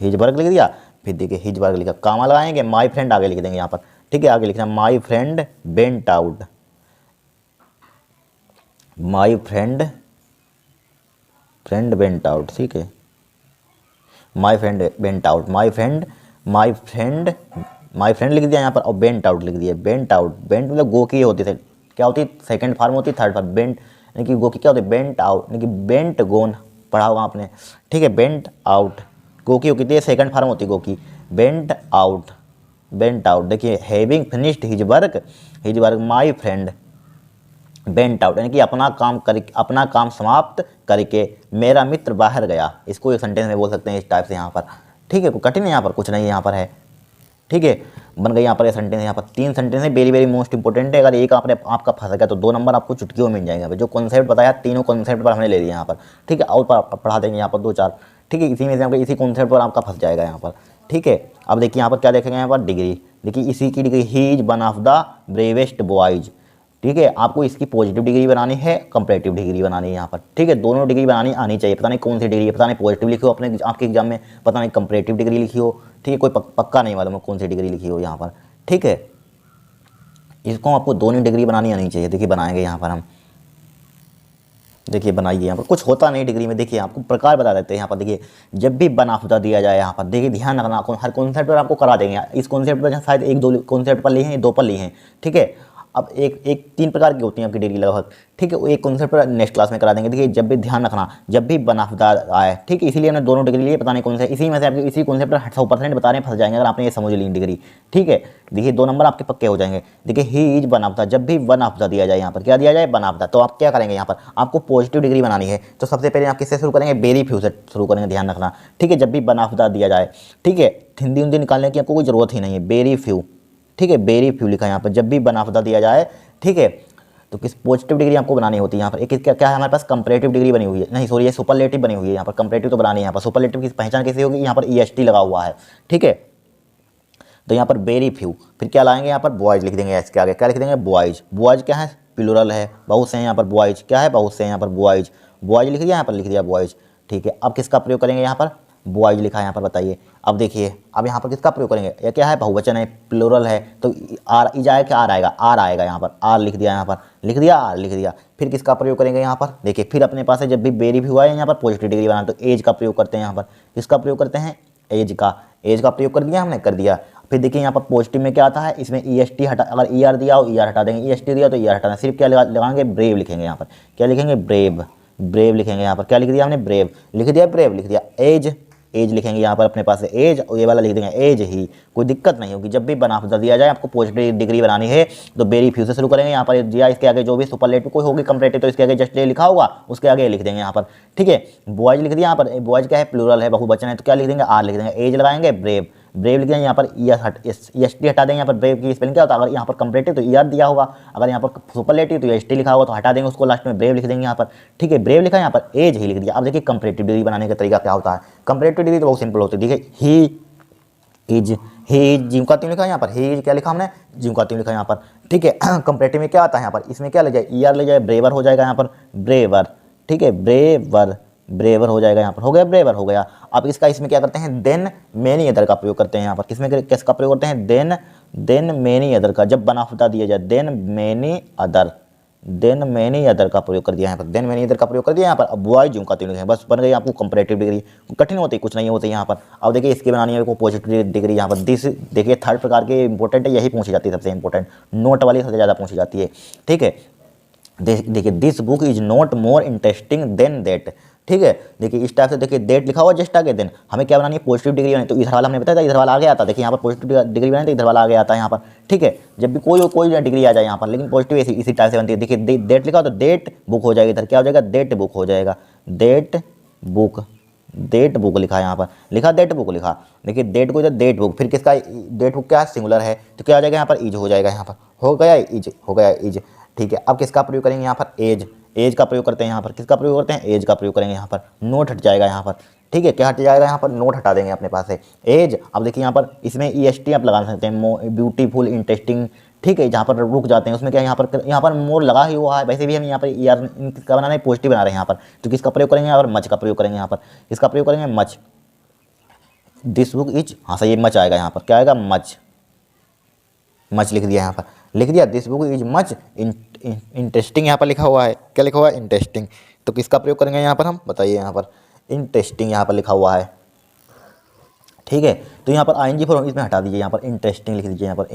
हिज वर्ग लिख दिया। फिर देखिए हिज वर्ग लिखा, कामा लगाएंगे, माई फ्रेंड आगे लिख देंगे यहाँ पर, ठीक है, आगे लिखना my friend went out, my friend went out, ठीक है, my friend went out, my friend लिख दिया यहाँ पर, और बेंट आउट लिख दिया, बेंट आउट, बेंट मतलब गो की होती है, क्या होती है, सेकंड फॉर्म होती है, थर्ड फॉर्म, बेंट यानी कि गो की क्या होती है, बेंट आउट यानी कि बेंट गोन, पढ़ा होगा आपने, ठीक है, बेंट आउट, गो की होती है, सेकंड फॉर्म होती है गो की, बेंट आउट, बेंट आउट। देखिए having finished his work my friend bent out यानी कि अपना काम समाप्त करके मेरा मित्र बाहर गया, इसको एक सेंटेंस में बोल सकते हैं इस टाइप से यहाँ पर, ठीक है, कोई कठिन है यहाँ पर, कुछ नहीं यहाँ पर है, ठीक है, बन गई यहाँ पर ये सेंटेंस। यहाँ पर 3 सेंटेंस है, वेरी वेरी मोस्ट इंपॉर्टेंट है, अगर एक आपका फंस गया तो 2 नंबर आपको चुटकियों में मिल जाएंगे। जो कॉन्सेप्ट बताया तीनों कॉन्सेप्ट पर हमने ले लिया यहाँ पर, ठीक है, और पढ़ा देंगे यहाँ पर 2-4, ठीक है, इसी में से आपको इसी कॉन्सेप्ट पर आपका फंस जाएगा यहाँ पर, ठीक है। अब देखिए यहाँ पर क्या देखेंगे, यहाँ पर डिग्री, देखिए इसी की degree, he is one of the bravest boys, ठीक है, आपको इसकी पॉजिटिव डिग्री बनानी है, कंपैरेटिव डिग्री बनानी है यहाँ पर, ठीक है, दोनों डिग्री बनानी आनी चाहिए। पता नहीं कौन सी डिग्री है, पता नहीं पॉजिटिव लिखी हो अपने आपके एग्जाम में, पता नहीं कंपैरेटिव डिग्री लिखी हो, ठीक है, कोई पक्का नहीं मालूम कौन सी डिग्री लिखी हो यहाँ पर, ठीक है, इसको आपको दोनों डिग्री बनानी आनी चाहिए। देखिए बनाएंगे यहाँ पर हम, देखिए बनाइए यहाँ पर, कुछ होता नहीं डिग्री में। देखिए आपको प्रकार बता देते हैं यहाँ पर, देखिए जब भी बनाफता दिया जाए यहाँ पर, देखिए ध्यान रखना, हर कॉन्सेप्ट पर आपको करा देंगे, इस कॉन्सेप्ट पर शायद 1-2 कॉन्सेप्ट पर लिए हैं, 2 पर लिए हैं, ठीक है। अब एक 3 प्रकार की होती हैं आपकी डिग्री लगभग, ठीक है, वो एक कॉन्सेप्ट पर नेक्स्ट क्लास में करा देंगे। देखिए जब भी ध्यान रखना, जब भी बनाफता आए, ठीक है, इसीलिए हमने दोनों डिग्री लिए, पता नहीं कौन से, इसी में से आपके इसी कॉन्सेप्ट पर 100% बता रहे हैं, फंस जाएंगे अगर आपने ये समझ ली डिग्री, ठीक है। देखिए 2 नंबर आपके पक्के हो जाएंगे। देखिए ही इज बनाफता, जब भी बनाफता दिया जाए यहाँ पर, क्या दिया जाए, बनाफता, तो आप क्या करेंगे यहाँ पर, आपको पॉजिटिव डिग्री बनानी है, तो सबसे पहले आप किससे शुरू करेंगे, वेरी फ्यू से शुरू करेंगे, ध्यान रखना, ठीक है, जब भी बनाफता दिया जाए, ठीक है, हिंदी निकालने की आपको कोई ज़रूरत ही नहीं है, वेरी फ्यू, ठीक है, वेरी फ्यू लिखा है यहाँ पर, जब भी बनाफता दिया जाए, ठीक है, तो किस पॉजिटिव डिग्री आपको बनानी होती है यहाँ पर। एक क्या है हमारे पास, कंपैरेटिव डिग्री बनी हुई है, नहीं सॉरी ये सुपरलेटिव बनी हुई है यहाँ पर, कंपैरेटिव तो बनानी है यहाँ पर। सुपरलेटिव की पहचान कैसे होगी, यहाँ पर EST लगा हुआ है, ठीक है, तो यहाँ पर वेरी फ्यू, फिर क्या लाएंगे यहाँ पर, बॉयज लिख देंगे, इसके आगे क्या लिख देंगे, बॉयज, बॉयज क्या है, प्लूरल है, बहुत से हैं यहाँ पर, बॉयज क्या है, बहुत से हैं यहाँ पर, बॉयज, बॉयज लिख दिया यहाँ पर, लिख दिया बॉयज, ठीक है। अब किसका प्रयोग करेंगे यहाँ पर, बॉयज लिखा है यहाँ पर, बताइए। अब देखिए अब यहाँ पर किसका प्रयोग करेंगे, यह क्या है, बहुवचन है, प्लूरल है, तो आर ई जाए क्या, आर आएगा, आर आएगा यहाँ पर, आर लिख दिया यहाँ पर, लिख दिया, आर लिख दिया। फिर किसका प्रयोग करेंगे यहाँ पर, देखिए फिर अपने पास है, जब भी वेरी भी हुआ है यहाँ पर पॉजिटिव डिग्री बनाना, तो एज का प्रयोग करते हैं यहाँ पर, किसका प्रयोग करते हैं, एज का प्रयोग कर दिया हमने, कर दिया। फिर देखिए यहाँ पर पॉजिटिव में क्या आता है, इसमें EST हटा, अगर ER दिया हो ER हटा देंगे, EST दिया तो ER हटाना, सिर्फ क्या लगाएंगे, ब्रेव लिखेंगे यहाँ पर, क्या लिखेंगे, ब्रेव, ब्रेव लिखेंगे यहाँ पर, क्या लिख दिया हमने, ब्रेव लिख दिया, ब्रेव लिख दिया। एज लिखेंगे यहाँ पर, अपने पास एज, और ये वाला लिख देंगे एज ही, कोई दिक्कत नहीं होगी। जब भी बनाफता दिया जाए आपको पॉजिटिव डिग्री बनानी है तो वेरी फ्यू से शुरू करेंगे यहाँ पर, दिया इसके आगे जो भी सुपरलेटिव कोई होगी, कंपैरेटिव तो इसके आगे जस्ट लिखा होगा, उसके आगे लिख देंगे यहाँ पर, ठीक है। बॉयज लिख दिया यहाँ पर, बॉयज क्या है, प्लूरल है, बहुवचन है, तो क्या लिख देंगे, आर लिख देंगे, एज लगाएंगे, ब्रेव, ब्रेव लिख देंगे यहाँ पर, EST हटा देंगे यहाँ पर। ब्रेव की स्पेलिंग क्या होता है, अगर यहाँ पर कंपैरेटिव तो ER दिया होगा, अगर यहाँ पर सुपरलेटिव तो EST लिखा होगा, तो हटा देंगे उसको, लास्ट में ब्रेव लिख देंगे यहाँ पर, ठीक है, ब्रेव लिखा है यहाँ पर, एज ही लिख दिया। अब देखिए कंपैरेटिव डिग्री बनाने का तरीका क्या होता है, कंपैरेटिव डिग्री तो बहुत सिंपल होती है। देखिए ही इज जिम का लिखा है यहाँ पर, ही इज क्या लिखा हमने, जिम का लिखा है यहाँ पर, ठीक है। कंपैरेटिव में क्या आता है यहाँ पर, इसमें क्या ले जाए, ER ले जाए, ब्रेवर हो जाएगा यहाँ पर, ब्रेवर, ठीक है, ब्रेवर, ब्रेवर हो जाएगा यहाँ पर, हो गया ब्रेवर हो गया। अब इसका इसमें क्या करते हैं, देन मेनी अदर का प्रयोग करते हैं यहाँ पर, किसमें किसका प्रयोग करते हैं, देन मेनी अदर का, जब बनाफता दिया जाए देन मेनी अदर का प्रयोग कर दिया यहाँ पर, देन मेनी अदर का प्रयोग कर दिया यहाँ पर। अब वाई जूम का तीनों है, बस बन गई आपको कंपैरेटिव डिग्री। कठिन होती कुछ नहीं होती यहाँ पर। अब देखिए इसकी बनानी है पॉजिटिव डिग्री यहाँ पर। दिस देखिए थर्ड प्रकार के इंपॉर्टेंट है, यही पूछी जाती है सबसे इंपॉर्टेंट, नोट वाली सबसे ज़्यादा पूछी जाती है, ठीक है। देखिए this book is not more interesting than that, ठीक है। देखिए इस टाइप से देखिए डेट लिखा हुआ जस्ट आगे, देन हमें क्या बनानी है, पॉजिटिव डिग्री बनानी। तो इधर वाला हमने बताया था, इधर वाला आगे आता है। देखिए यहाँ पर पॉजिटिव डिग्री बनाई तो इधर वाला आगे आता है यहाँ पर, ठीक है। जब भी कोई डिग्री आ जाए यहाँ पर, लेकिन पॉजिटिव इसी टाइप से बनती है। देखिए डेट लिखा हो तो डेट बुक हो जाएगी, इधर क्या हो जाएगा, डेट बुक हो जाएगा, डेट बुक लिखा है यहाँ पर, लिखा डेट बुक लिखा। देखिए डेट को इधर डेट बुक, फिर किसका, डेट बुक क्या सिंगुलर है तो क्या हो जाएगा यहाँ पर, इज हो जाएगा यहाँ पर, हो गया इज, ठीक है। अब किसका प्रयोग करेंगे यहाँ पर, एज का प्रयोग करते हैं यहाँ पर, किसका प्रयोग करते हैं, एज का प्रयोग करेंगे यहाँ पर। नोट हट जाएगा यहाँ पर, ठीक है, क्या हट जाएगा यहाँ पर, नोट हटा देंगे अपने पास से एज। अब देखिए यहाँ पर इसमें EST आप लगा सकते हैं, ब्यूटीफुल, इंटरेस्टिंग, ठीक है। जहाँ पर रुक जाते हैं उसमें क्या यहाँ पर मोर लगा ही हुआ है, वैसे भी हम यहाँ पर किसका बनाना है, पॉजिटिव बना रहे हैं यहाँ पर, तो किसका प्रयोग करेंगे यहाँ पर, मच का प्रयोग करेंगे यहाँ पर, इसका प्रयोग करेंगे मच। दिस बुक इज, हाँ सही मच आएगा यहाँ पर, क्या आएगा, मच लिख दिया यहाँ पर, लिख दिया this book is much interesting, यहाँ पर लिखा हुआ है, क्या लिखा हुआ है, इंटरेस्टिंग। तो किसका प्रयोग करेंगे यहाँ पर हम, बताइए यहाँ पर, इंटरेस्टिंग यहाँ पर लिखा हुआ है, ठीक है। तो यहाँ पर ING फॉर्म इसमें हटा दीजिए, यहाँ पर इंटरेस्टिंग लिख दीजिए यहाँ पर,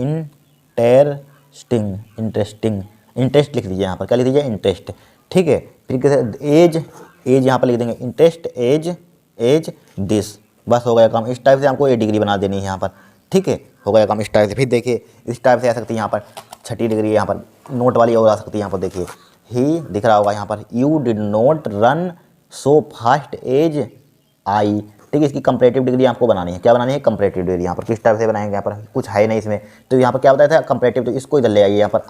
इंटरेस्ट लिख दीजिए यहाँ पर, क्या लिख दीजिए, इंटरेस्ट, ठीक है। फिर कैसे एज यहाँ पर लिख देंगे, इंटरेस्ट एज दिस, बस हो गया काम। इस टाइप से हमको ये डिग्री बना देनी है यहाँ पर, ठीक है, हो गया काम इस टाइप से। फिर देखिए इस टाइप से आ सकती है यहाँ पर, छठी डिग्री यहाँ पर नोट वाली और आ सकती है यहाँ पर। देखिए ही दिख रहा होगा यहाँ पर, you did not run so fast as I, ठीक है। इसकी कंपैरेटिव डिग्री आपको बनानी है, क्या बनानी है, कंपैरेटिव डिग्री। यहाँ पर किस टाइप से बनाएंगे, यहाँ पर कुछ है नहीं इसमें, तो यहाँ पर क्या बताया था कंपैरेटिव, तो इसको इधर ले आइए यहाँ पर,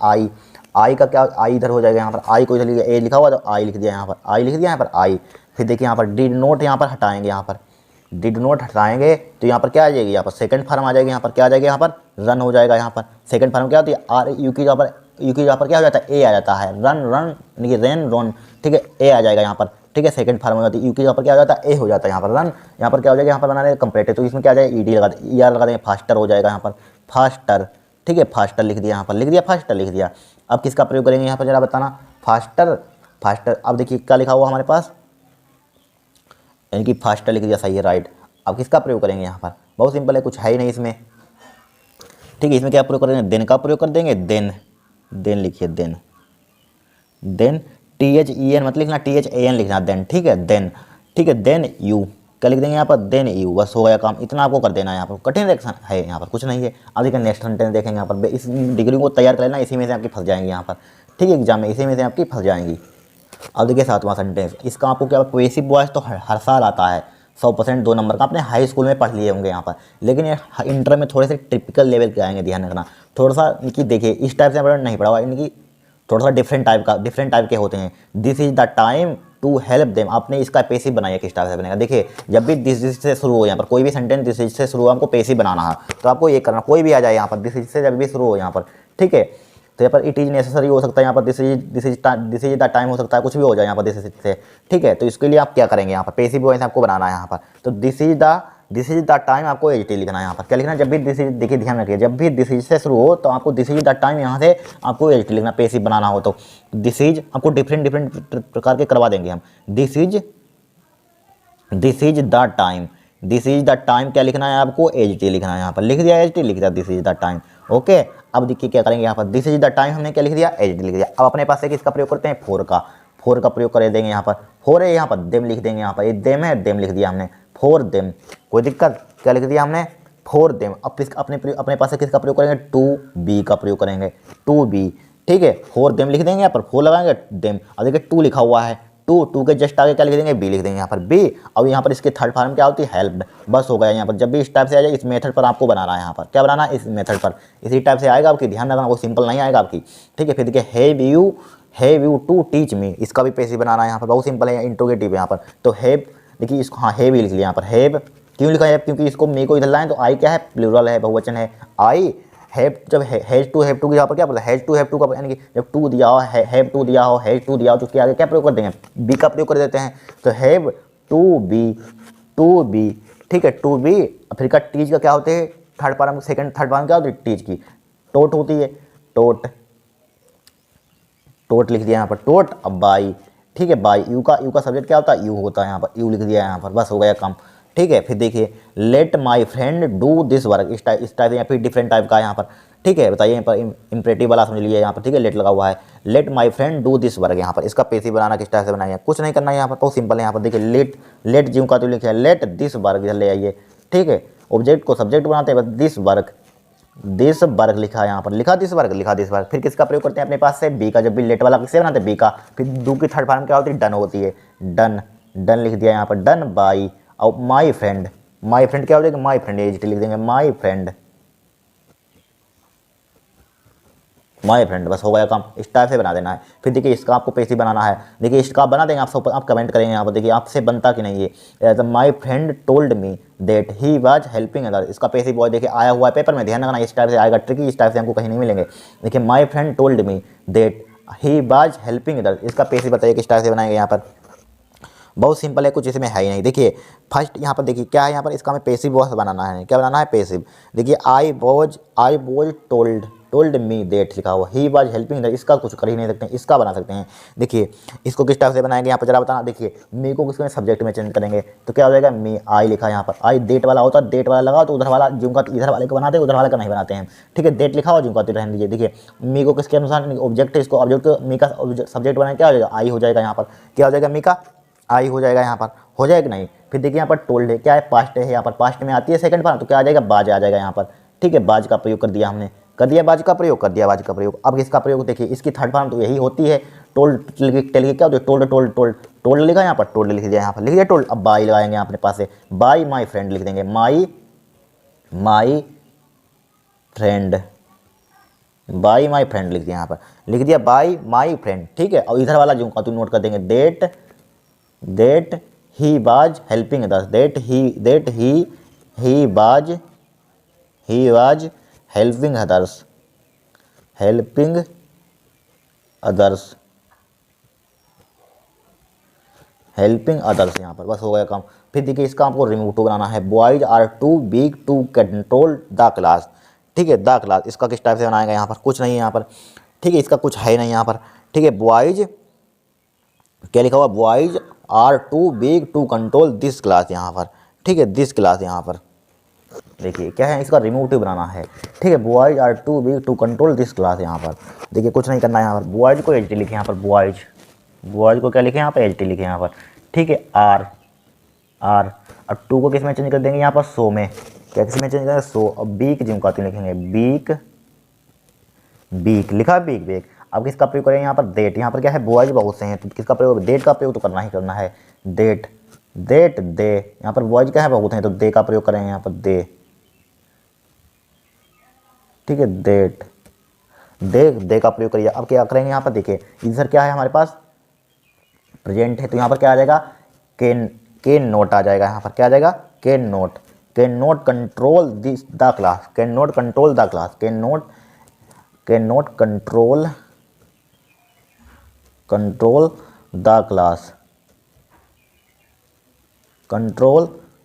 आई का क्या, आई इधर हो जाएगा यहाँ पर, आई को इधर लिखा, एज लिखा हुआ तो आई लिख दिया यहाँ पर, आई लिख दिया यहाँ पर आई। फिर देखिए यहाँ पर डिड नॉट यहाँ पर हटाएंगे, यहाँ पर डिड नॉट हटाएंगे तो यहाँ पर क्या आ जाएगी, यहाँ पर सेकंड फॉर्म आ जाएगी, यहाँ पर क्या आ जाएगा, यहाँ पर रन हो जाएगा। यहाँ पर सेकंड फॉर्म क्या होती है, आर यू की, यहाँ पर क्या हो जाता है, ए आ जाता है, रन यानी रेन रन, ठीक है, ए आ जाएगा यहाँ पर, ठीक है। सेकंड फॉर्म हो जाती है, यू की यहाँ पर क्या हो जाता है, ए हो जाता है यहाँ पर, रन यहाँ पर क्या हो जाएगा, यहाँ पर बना रहे कंपैरेटिव, तो इसमें क्या आ जाएगा, ED लगा दें, ER लगा देंगे, फास्टर हो जाएगा यहाँ पर, फास्टर, ठीक है, फास्टर लिख दिया यहाँ पर, लिख दिया फास्टर लिख दिया। अब किसका प्रयोग करेंगे यहाँ पर जरा बताना, फास्टर। अब देखिए क्या लिखा हुआ हमारे पास, यानी कि फास्टर लिख दिया, सही है, राइट। अब किसका प्रयोग करेंगे यहाँ पर, बहुत सिंपल है, कुछ है ही नहीं इसमें, ठीक है। इसमें क्या प्रयोग करेंगे, देन का प्रयोग कर देंगे, देन लिखिए, देन THEN मत लिखना, THAN लिखना, देन, ठीक है, देन, ठीक है, देन यू, क्या लिख देंगे यहाँ पर, देन यू, बस हो गया काम। इतना आपको कर देना है, यहाँ पर कठिन रिएक्शन है, यहाँ पर कुछ नहीं है। अब देखिए नेक्स्ट सेंटेंस देखेंगे यहाँ पर, इस डिग्री को तैयार कर लेना, इसी में से आपकी फंस जाएंगी यहाँ पर, ठीक है, एग्जाम में इसी में से आपकी फंस जाएंगी। अब देखिए 7वां सेंटेंस, इसका आपको क्या, कोहेसिव वॉइस तो हर साल आता है 100% 2 नंबर का, आपने हाई स्कूल में पढ़ लिए होंगे यहाँ पर, लेकिन ये इंटर में थोड़े से टिपिकल लेवल के आएंगे, ध्यान रखना थोड़ा सा। इनकी देखिए इस टाइप से नहीं पढ़ा हुआ, इनकी थोड़ा सा डिफरेंट टाइप के होते हैं। This is the time to help them, आपने इसका पैसिव बनाया, किस टाइप से बनेगा, देखिए जब भी दिस से शुरू हो, यहाँ पर कोई भी सेंटेंस दिस इज से शुरू हो, हमको पैसिव बनाना है, तो आपको ये करना, कोई भी आ जाए यहाँ पर दिस इज से जब भी शुरू हो यहाँ पर, ठीक है। तो यहाँ पर इट इज़ नेसेसरी हो सकता है, यहाँ पर दिस इज द टाइम हो सकता है, कुछ भी हो जाए यहाँ पर दिस इज से, ठीक है। तो इसके लिए आप क्या करेंगे, यहाँ पर पैसिव वॉइस आपको बनाना है यहाँ पर, तो दिस इज द टाइम आपको एच टी लिखना है यहाँ पर, क्या लिखना है, जब भी दिस इज, देखिए ध्यान रखिए, जब भी दिस इज से शुरू हो तो आपको दिस इज द टाइम यहाँ से आपको एच टी लिखना, पैसिव बनाना हो तो। दिस इज आपको डिफरेंट प्रकार के करवा देंगे हम, दिस इज द टाइम क्या लिखना है आपको, एच टी लिखना है यहाँ पर, लिख दिया एच टी, लिख दिया this is the time, okay. अब देखिए क्या करेंगे यहाँ पर, दिस इज द टाइम हमने क्या लिख दिया, एच टी लिख दिया। अब अपने पास से किसका प्रयोग करते हैं, फोर का प्रयोग कर देंगे यहाँ पर, फोर है यहाँ पर, देम लिख देंगे यहाँ पर, ये देम है, देम लिख दिया हमने, फोर देम, कोई दिक्कत, क्या लिख दिया हमने, फोर देम। अब अपने पास से किसका प्रयोग करेंगे, टू बी का प्रयोग करेंगे, टू बी, ठीक है, फोर देम लिख देंगे यहाँ पर, फोर लगाएंगे देम। अब देखिए टू लिखा हुआ है, टू के जस्ट आगे क्या लिख देंगे, बी लिख देंगे यहाँ पर, बी। अब यहाँ पर इसके थर्ड फॉर्म क्या होती है, हेल्प, बस हो गया यहाँ पर। जब भी इस टाइप से आ जाए, इस मेथड पर आपको बनाना है यहाँ पर, क्या बनाना है, इस मेथड पर, इसी टाइप से आएगा आपकी, ध्यान रखना, वो सिंपल नहीं आएगा आपकी, ठीक है। फिर देखिए have you to teach me, इसका भी पैसिव बनाना है यहाँ पर, बहुत सिंपल है, इंट्रोगेटिव यहाँ पर। तो हैव, देखिए इसको, हाँ हैव ही लिख लिया यहाँ पर, हैव क्यों लिखा है, क्योंकि इसको मे को इधर लाएं तो आई क्या है, प्लूरल है, बहुवचन है, आई हैव। जब हैज टू हैव टू यहाँ पर क्या बोला, हैज टू हैव टू का, यानी कि जब टू दिया हो, हैव टू दिया हो, हैज टू दिया हो, तो उसके आगे क्या प्रयोग कर देंगे, बी का प्रयोग कर देते हैं। तो हैव टू बी, ठीक है, टू बी। फिर का टीज का क्या होते हैं, थर्ड पार्ट में, सेकंड थर्ड पार्ट में क्या होती है, टीज की टोट होती है, टोट, टोट लिख दिया यहाँ पर, टोट। अब बाई, ठीक है, बाई, यू का सब्जेक्ट क्या होता है, यू होता है, यहाँ पर यू लिख दिया यहाँ पर, बस हो गया काम, ठीक है। फिर देखिए let my friend do this work, इस टाइप या फिर डिफरेंट टाइप का यहाँ पर, ठीक है। बताइए यहाँ पर इम्परेटिव वाला समझ लीजिए यहाँ पर, ठीक है, लेट लगा हुआ है, let my friend do this work, यहाँ पर इसका पैसिव बनाना किस टाइप से बनाइए, कुछ नहीं करना है यहाँ पर, बहुत सिंपल है। यहाँ पर देखिए लेट जीव का तो लिखा है, लेट दिस वर्क इधर ले आइए, ठीक है, ऑब्जेक्ट को सब्जेक्ट बनाते हैं, बस दिस वर्क लिखा है यहाँ पर, लिखा दिस वर्क। फिर किसका प्रयोग करते हैं अपने पास से, बी का, जब भी लेट वाला किससे बनाते हैं, बी का। फिर डू की थर्ड फॉर्म क्या होती है, डन होती है, डन लिख दिया यहाँ पर, डन बाई। और माई फ्रेंड क्या हो जाएगा, माई फ्रेंड एज लिख देंगे, माई फ्रेंड, बस हो गया काम, इस टाइप से बना देना है। फिर देखिए इसका आपको पैसिव बनाना है, देखिए इसका आप बना देंगे, आप कमेंट करेंगे यहाँ पर, देखिए आपसे बनता कि नहीं ये, my friend told me that he was helping other, इसका पैसिव बॉय देखिए आया हुआ है पेपर में, ध्यान रखना, इस टाइप से आएगा, ट्रिकी, इस टाइप से हमको कहीं नहीं मिलेंगे। देखिए my friend told me that he was helping other, इसका पैसिव बताइए किस टाइप से बनाएंगे यहाँ पर, बहुत सिंपल है, कुछ इसमें है ही नहीं। देखिए फर्स्ट यहाँ पर देखिए क्या है, यहाँ पर इसका हमें पैसिव वॉइस बनाना है, क्या बनाना है, पैसिव। देखिए I was told me that लिखा हुआ, ही वाज हेल्पिंग दैट, इसका कुछ कर ही नहीं सकते हैं, इसका बना सकते हैं। देखिए इसको किस टाइप से बनाएंगे यहाँ पर जरा बताना। देखिए मी को किसमें सब्जेक्ट में चेंज करेंगे, तो क्या हो जाएगा, मी, आई लिखा है यहाँ पर, आई देट वाला होता है, देट वाला लगाओ तो उधर वाला जिनका इधर वाले को बनाते हैं, उधर वाले का नहीं बनाते हैं, ठीक है। देट लिखा हुआ जिनका तो रहने दीजिए। देखिए मी को किसके अनुसार ऑब्जेक्ट है, इसको ऑब्जेक्ट मी का सब्जेक्ट बनाए, क्या हो जाएगा, आई हो जाएगा यहाँ पर, क्या हो जाएगा, मी का आई हो जाएगा यहाँ पर, हो जाएगा नहीं। फिर देखिए यहाँ पर टोल्ड है, क्या है, पास्ट है, यहाँ पर पास्ट में आती है सेकंड पार्ट, तो क्या आ जाएगा, बाज आ जाएगा यहाँ पर, ठीक है। बाज का प्रयोग कर दिया हमने, कर दिया बाज का प्रयोग, कर दिया बाज का प्रयोग। अब इसका प्रयोग देखिए, इसकी थर्ड फॉर्म तो यही होती है, टोल्ड, टेल क्या होती है, टोल्ड लिखा यहाँ पर, टोल्ड लिख दिया यहाँ पर, लिख दिया टोल्ड। अब बाई लगाएंगे यहाँ अपने पास से, बाई माई फ्रेंड लिख देंगे, my friend, by my friend लिख दिया यहाँ पर, लिख दिया बाई माई फ्रेंड, ठीक है। और इधर वाला जो का नोट कर देंगे, that he was helping others, that he was helping others यहाँ पर, बस हो गया काम। फिर देखिए इसका आपको रिमूव टू बनाना है, boys are too big to control the class, ठीक है, द क्लास, इसका किस टाइप से बनाएगा यहाँ पर, कुछ नहीं है यहाँ पर, ठीक है, इसका कुछ है नहीं यहाँ पर, ठीक है। बॉयज क्या लिखा हुआ, boys are too big to control this class यहाँ पर, ठीक है, दिस क्लास यहाँ पर। देखिए क्या है, इसका रिमूव बनाना है, ठीक है, boys are too big to control this class यहाँ पर। देखिए कुछ नहीं करना है यहाँ पर, बॉयज को एच टी लिखे यहाँ पर, बॉयज को क्या लिखे यहाँ पर, एच टी लिखे यहाँ पर, ठीक है। आर अब टू को किस में चेंज कर देंगे यहाँ पर, सो में, क्या किस में चेंज करेंगे, सो। अब बीक जिम का लिखेंगे, बीक लिखा, बीक। अब किसका प्रयोग करेंगे यहाँ पर, डेट, यहाँ पर क्या है, बॉयज बहुत से हैं तो किसका प्रयोग, डेट का प्रयोग तो करना ही करना है, डेट दे, यहाँ पर बॉयज क्या है, बहुत हैं तो दे का प्रयोग करेंगे यहाँ पर, दे, ठीक है, दे का प्रयोग करिए। अब क्या करेंगे यहाँ पर, देखिए इधर क्या है हमारे पास, प्रेजेंट है, तो यहाँ पर क्या आ जाएगा, कैन नोट आ जाएगा यहाँ पर, क्या आ जाएगा, can note control this the class, can note control the class, can note control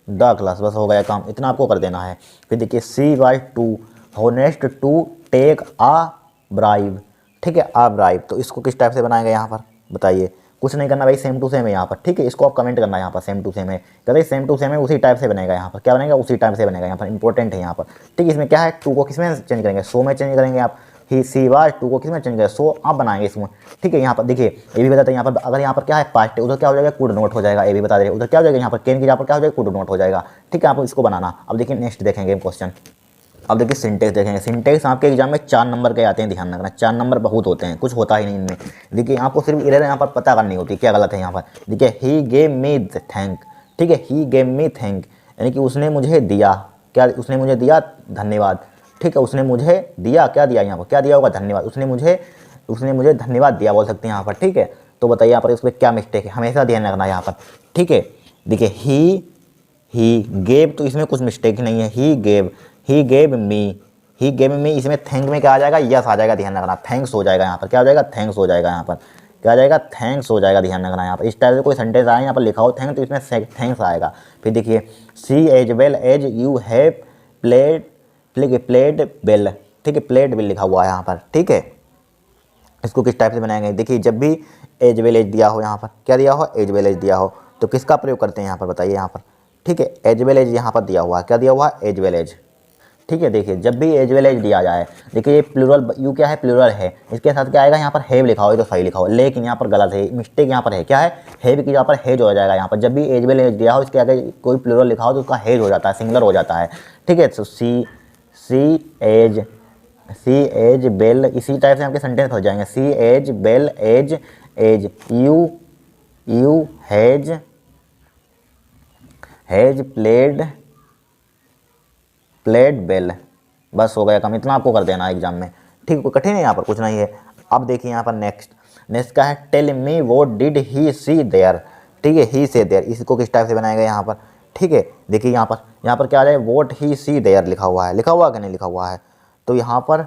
the class, बस हो गया काम, इतना आपको कर देना है। फिर देखिए she by too honest to take a bribe, ठीक है, आ ब्राइब, तो इसको किस टाइप से बनाएगा यहाँ पर, बताइए। कुछ नहीं करना भाई, सेम टू सेम है यहाँ पर, ठीक है, इसको आप कमेंट करना है यहाँ पर, सेम टू सेम है, कहते सेम टू सेम है, उसी टाइप से बनेगा यहाँ पर, क्या बनेगा, उसी टाइप से बनेगा यहाँ पर, इंपॉर्टेंट है यहाँ पर, ठीक है। इसमें क्या है, टू को किस में चेंज करेंगे, सो में चेंज करेंगे आप, ही सी वाज, टू को किस में चेंज करेंगे, सो आप बनाएंगे इसमें, ठीक है। यहाँ पर देखिए ये भी बताते हैं, यहाँ पर अगर यहाँ पर क्या है, पास्ट है, उधर क्या हो जाएगा, कुड नोट हो जाएगा, ये भी बता दे, उधर क्या हो जाएगा, यहाँ पर कैन की यहाँ पर क्या हो जाएगा, कुड नोट हो जाएगा, ठीक है। आप इसको बनाना। अब देखिए नेक्स्ट देखेंगे क्वेश्चन, अब देखिए सिंटेक्स देखेंगे। सिंटेक्स आपके एग्जाम में 4 नंबर के आते हैं, ध्यान रखना, 4 नंबर बहुत होते हैं, कुछ होता ही नहीं इनमें। देखिए आपको सिर्फ इधर यहाँ पर पता करनी होती है क्या गलत है यहाँ पर। देखिए ही गेव मी थैंक, ठीक है, ही गेव मी थैंक, यानी कि उसने मुझे दिया, क्या, उसने मुझे दिया धन्यवाद, ठीक है, उसने मुझे दिया, क्या दिया यहाँ पर, क्या दिया होगा, धन्यवाद, उसने मुझे धन्यवाद दिया बोल सकते हैं यहाँ पर, ठीक है। तो बताइए यहाँ पर इसमें क्या मिस्टेक है, हमेशा ध्यान रखना यहाँ पर, ठीक है। देखिए ही गेव, तो इसमें कुछ मिस्टेक नहीं है, ही गेव मी, इसमें थैंक में क्या आ जाएगा, यस आ जाएगा, ध्यान रखना, थैंक्स हो जाएगा यहाँ पर, क्या हो जाएगा, थैंक्स हो जाएगा यहाँ पर, क्या आ जाएगा, थैंक्स हो जाएगा। ध्यान रखना यहाँ पर इस टाइप से कोई सेंटेंस आए यहाँ पर लिखा हो थैंक्स, तो इसमें थैंक्स आएगा। फिर देखिए she as well as you have played, ठीक है, प्लेड वेल, ठीक है, प्लेड वेल लिखा हुआ है यहाँ पर, ठीक है। इसको किस टाइप से बनाएंगे, देखिए जब भी एज वेल एज दिया हो, यहाँ पर क्या दिया हो, एज वेल एज दिया हो, तो किसका प्रयोग करते हैं यहाँ पर बताइए, यहाँ पर, ठीक है, एज वेल एज यहाँ पर दिया हुआ है, क्या दिया हुआ है, एज वेल एज, ठीक है। देखिए जब भी एज वेल एज दिया जाए, देखिए ये प्लूरल, यू क्या है, प्लूरल है, इसके साथ क्या आएगा, यहाँ पर हैव लिखा हो तो सही लिखा हो, लेकिन यहाँ पर गलत है, मिस्टेक यहाँ पर है, क्या है, हैव की यहाँ पर हेज हो जाएगा। यहाँ पर जब भी एज वेल एज दिया हो इसके आगे कोई प्लूरल लिखा हो तो उसका हेज हो जाता है, सिंगुलर हो जाता है, ठीक है। तो सी एज बेल, इसी टाइप से आपके सेंटेंस हो जाएंगे, she as well as as you has played well, बस हो गया काम, इतना आपको कर देना है एग्जाम में, ठीक है, कोई कठिन है यहाँ पर, कुछ नहीं है। अब देखिए यहाँ पर नेक्स्ट का है tell me what did he see there, ठीक है, ही से देयर, इसको किस टाइप से बनाएगा यहाँ पर, ठीक है। देखिए यहाँ पर क्या आ जाए, व्हाट ही सी देयर लिखा हुआ है कि नहीं लिखा हुआ है, तो यहाँ पर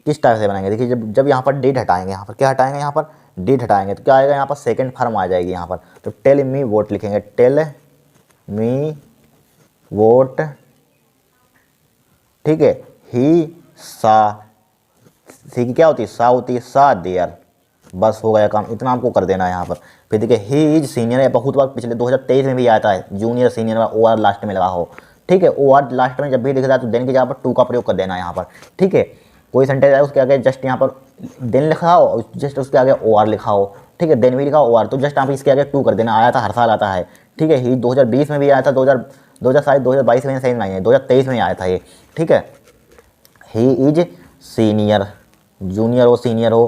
किस टाइप से बनाएंगे, देखिए जब यहाँ पर डिड हटाएंगे, यहाँ पर क्या हटाएंगे, यहाँ पर डिड हटाएंगे तो क्या आएगा, यहाँ पर सेकंड फॉर्म आ जाएगी यहाँ पर, तो टेल मी व्हाट लिखेंगे, टेल मी व्हाट, ठीक है, ही सा, सी की क्या होती है, सा होती है, सा देयर, बस हो गया काम, इतना आपको कर देना है यहाँ पर। फिर देखिए ही इज सीनियर है, बहुत बार पिछले 2023 में भी आता है, जूनियर सीनियर में ओ आर लास्ट में लगा हो, ठीक है, ओ आर लास्ट में जब भी दिख जाए तो देन की जगह पर टू का प्रयोग कर देना है यहाँ पर, ठीक है। कोई सेंटेंस है उसके आगे जस्ट यहाँ पर देन लिखा हो, जस्ट उसके आगे ओ आर लिखा हो, ठीक है, देन भी लिखा हो ओ आर, तो जस्ट आप इसके आगे टू कर देना, आया था, हर साल आता है, ठीक है। ही 2020 में भी आया था, 2022 में सही नहीं है, 2023 में आया था ये, ठीक है। ही इज सीनियर, जूनियर हो सीनियर हो,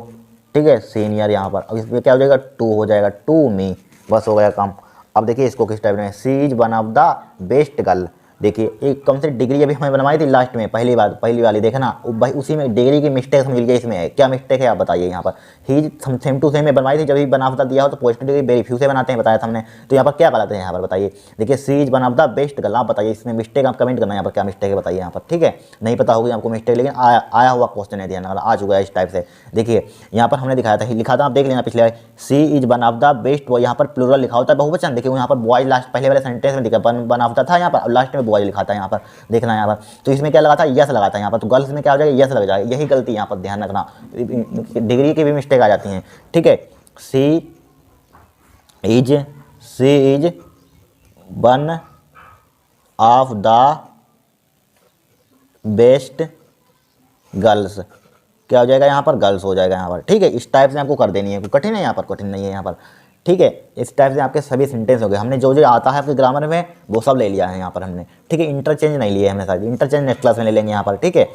ठीक है, सीनियर यहाँ पर, अब इसमें क्या हो जाएगा, टू हो जाएगा, टू मी, बस हो गया काम। अब देखिए इसको किस टाइप में, she is one of the best girl, देखिए एक कम से डिग्री अभी हमें बनवाई थी लास्ट में, पहली वाली देखना भाई, उसी में डिग्री की मिस्टेक मिल गई, इसमें है क्या मिस्टेक है आप बताइए। यहाँ पर ही सेम टू सेम में बनवाई थी, जब भी बना दिया हो तो पॉजिटिव डिग्री वेरी फ्यू से बनाते हैं, बताया था हमने, तो यहाँ पर क्या गलत है यहाँ पर बताइए। देखिए she is one of the best girl, आप बताइए इसमें मिस्टेक, आप कमेंट करना यहाँ पर क्या मिस्टेक है बताइए यहाँ पर, ठीक है। नहीं पता होगी आपको मिस्टेक, लेकिन आया हुआ क्वेश्चन है, ध्यान आ चुका है इस टाइप से। देखिए यहाँ पर हमने दिखाया था, लिखा था, आप देख लेना पिछले, she is one of the best, वो यहाँ पर प्लूरल लिखा होता है, बहुवचन, देखिए यहाँ पर बॉयज लास्ट पहले वाले सेंटेंस में दिखा वन ऑफ द था यहाँ पर, लास्ट में बॉयज लिखा था यहाँ पर, देखना यहाँ पर, तो इसमें क्या लगा था, यस लगा था यहाँ पर, तो गर्ल्स में क्या हो जाएगा, यस लग जाएगा, यही गलती यहाँ पर ध्यान रखना, डिग्री की भी मिस्टेक आ जाती हैं, ठीक है। She is one of the best girls, क्या हो जाएगा यहाँ पर, गर्ल्स हो जाएगा यहाँ पर, ठीक है। इस टाइप से आपको कर देनी है, कोई कठिन है यहाँ पर, कठिन नहीं है यहाँ पर, ठीक है। इस टाइप से आपके सभी सेंटेंस हो गए, हमने जो जो आता है आपके ग्रामर में वो सब ले लिया है यहाँ पर हमने, ठीक है। इंटरचेंज नहीं लिए हमने, सारी इंटरचेंज नेक्स्ट क्लास में ले लेंगे यहाँ पर, ठीक है।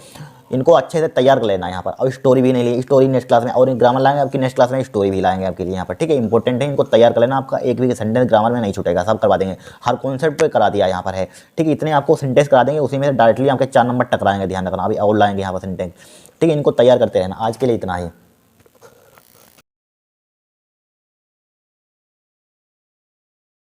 इनको अच्छे से तैयार कर लेना है यहाँ पर, और स्टोरी भी नहीं ली, स्टोरी नेक्स्ट क्लास में, और ग्रामर लाएंगे आपकी नेक्स्ट क्लास में, स्टोरी भी लाएंगे आपके लिए यहाँ पर, ठीक है। इंपॉर्टेंट है, इनको तैयार कर लेना, आपका एक भी सेंटेंस ग्रामर में नहीं छूटेगा, सब करवा देंगे, हर कॉन्सेप्ट पे करा दिया यहाँ पर है, ठीक है। इतने आपको सेंटेंस करा देंगे, उसी में से डायरेक्टली आपके 4 नंबर टकराएंगे, ध्यान रखना, अभी और लाएंगे यहाँ पर सेंटेंस, ठीक है। इनको तैयार करते रहना, आज के लिए इतना ही।